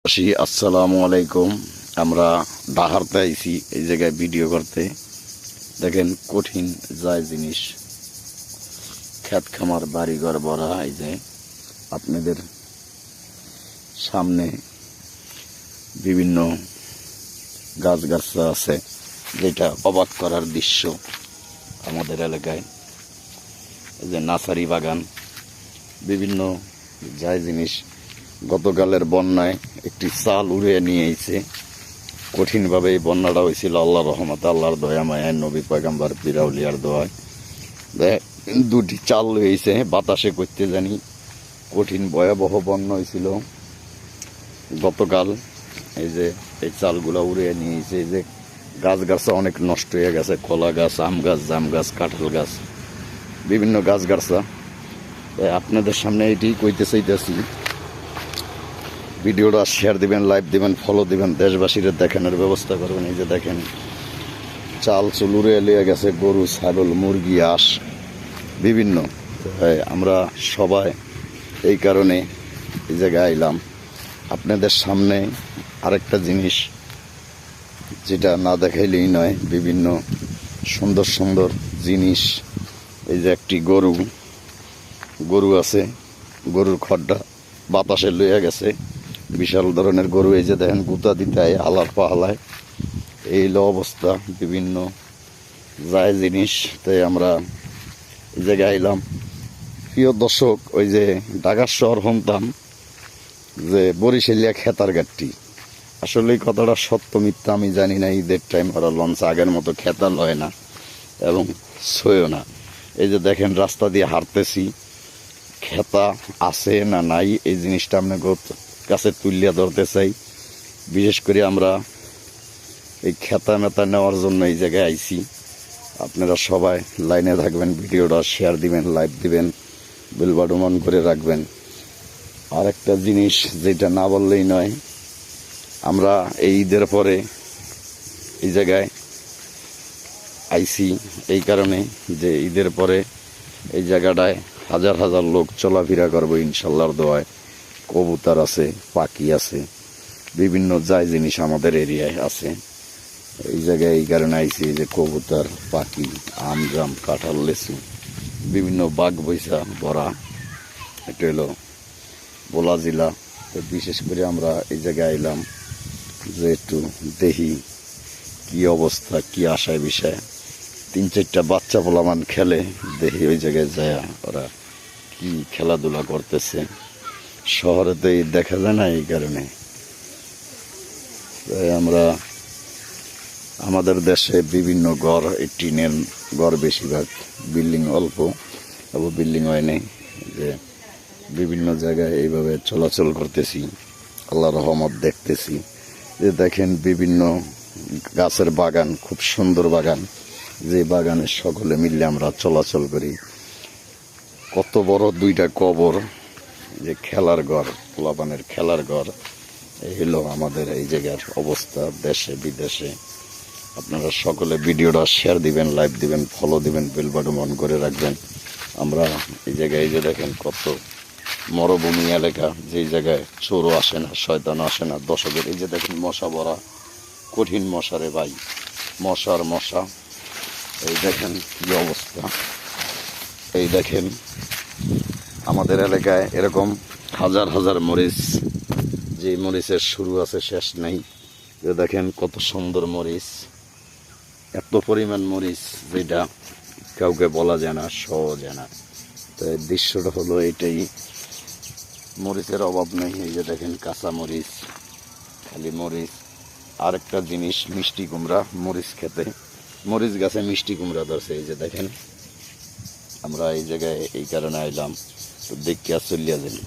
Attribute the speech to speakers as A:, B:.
A: আসসালামু আলাইকুম। আমরা ডাহারতে আইছি এই জায়গায় ভিডিও করতে। দেখেন কঠিন যায় জিনিস, ক্ষেত খামার বাড়িঘর ভরা। এই যে আপনাদের সামনে বিভিন্ন গাছগাছরা আছে, যেটা অবাক করার দৃশ্য আমাদের এলাকায়। এই যে নার্সারি বাগান, বিভিন্ন যায় জিনিস। গতকালের বন্যায় একটি চাল উড়ে নিয়ে এসে কঠিনভাবে এই বন্যাটা হয়েছিল আল্লাহর রহমত, আল্লাহর দয়া মায়ায়, নবী পয়গম্বর পীর আউলিয়ার দোয়ায়। দুটি চাল হয়েছে বাতাসে করতে জানি, কঠিন ভয়াবহ বন্যা হয়েছিল গতকাল। এই যে এই চালগুলো উড়ে নিয়ে এসে, এই যে গাছগাছা অনেক নষ্ট হয়ে গেছে, কলা গাছ, আম গাছ, জাম গাছ, কাঁঠাল গাছ, বিভিন্ন গাছগাছা। আপনাদের সামনে এটি কইতে চাইতেছি। ভিডিওটা শেয়ার দিবেন, লাইভ দিবেন, ফলো দিবেন, দেশবাসীরা দেখানোর ব্যবস্থা করবেন। এই যে দেখেন চাল চুল উড়ে লিয়ে গেছে, গরু, ছাগল, মুরগি, হাঁস বিভিন্ন। আমরা সবাই এই কারণে এই জায়গায় আইলাম আপনাদের সামনে। আরেকটা জিনিস যেটা না দেখাইলেই নয়, বিভিন্ন সুন্দর সুন্দর জিনিস। এই যে একটি গরু আছে, গরুর খড়টা বাতাসে লইয়া গেছে, বিশাল ধরনের গরু। এই যে দেখেন গুতা দিতে আলার পাহালায়, এই হলো অবস্থা। বিভিন্ন যায় জিনিস। তাই আমরা এই জায়গায় আইলাম। প্রিয় দর্শক, ওই যে ঢাকার শহর শুনতাম যে বরিশালিয়া খেতার ঘাটটি, আসলে এই কথাটা সত্য মিথ্যা আমি জানি না। ঈদের টাইম ওরা লঞ্চ আগের মতো খেতা লয় না এবং ছয়ও না। এই যে দেখেন রাস্তা দিয়ে হাঁটতেছি, খেতা আছে না নাই এই জিনিসটা আপনার কাছে তুলিয়া ধরতে চাই। বিশেষ করে আমরা এই খেতা মেতা নেওয়ার জন্য এই জায়গায় আইছি। আপনারা সবাই লাইনে থাকবেন, ভিডিওটা শেয়ার দিবেন, লাইভ দিবেন, বেল বাটন অন করে রাখবেন। আর একটা জিনিস যেটা না বললেই নয়, আমরা এই ঈদের পরে এই জায়গায় আইছি এই কারণে যে ঈদের পরে এই জায়গাটায় হাজার হাজার লোক চলাফেরা করবো ইনশাল্লাহর দোয়ায়। কবুতর আছে, পাখি আছে, বিভিন্ন যায় জিনিস আমাদের এরিয়ায় আছে। এই জায়গায় এই কারণে আইছি যে কবুতর, পাখি, আম, জাম, কাঁঠাল, লেচু, বিভিন্ন বাগ বৈশা ভরা। এটা হলো বোলা জেলা। তো বিশেষ করে আমরা এই জায়গায় আইলাম যে একটু দেখি কি অবস্থা, কি আশায় বিষয়। 3-4টা বাচ্চা পোলামান খেলে, দেখি ওই জায়গায় যায় ওরা কি খেলাধুলা করতেছে। শহরে তো এই দেখা যায় না, এই কারণে আমরা আমাদের দেশে বিভিন্ন ঘর, এই টিনের ঘর বেশিরভাগ, বিল্ডিং অল্প এবং বিল্ডিং হয় নাই। যে বিভিন্ন জায়গায় এইভাবে চলাচল করতেছি, আল্লাহ রহমত দেখতেছি। যে দেখেন বিভিন্ন গাছের বাগান, খুব সুন্দর বাগান, যে বাগানে সকলে মিলে আমরা চলাচল করি। কত বড় 2টা কবর, যে খেলার ঘর, পোলাপানের খেলার ঘর। এই হলো আমাদের এই জায়গার অবস্থা দেশে বিদেশে। আপনারা সকলে ভিডিওটা শেয়ার দিবেন, লাইভ দিবেন, ফলো দিবেন, বেল বাটন অন করে রাখবেন। আমরা এই জায়গায় এই যে দেখেন কত মরুভূমি এলাকা, যেই জায়গায় চোরও আসে না, শয়তানও আসে না, দর্শকের। এই যে দেখেন মশা ভরা, কঠিন মশা রে ভাই, মশার মশা। এই দেখেন কি অবস্থা। এই দেখেন আমাদের এলাকায় এরকম হাজার হাজার মরিচ, যে মরিচের শুরু আছে শেষ নেই। দেখেন কত সুন্দর মরিচ, এত পরিমাণ মরিচ যেটা কাউকে বলা যায় না, সহজ যায় না। তো দৃশ্যটা হলো এটাই, মরিচের অভাব নেই। এই যে দেখেন কাঁচা মরিচ, খালি মরিচ। আরেকটা জিনিস, মিষ্টি কুমড়া, মরিচ খেতে মরিচ গাছে মিষ্টি কুমড়া ধরছে। এই যে দেখেন আমরা এই জায়গায় এই কারণে আইলাম, তো দেখিয়া চলিয়া যাই।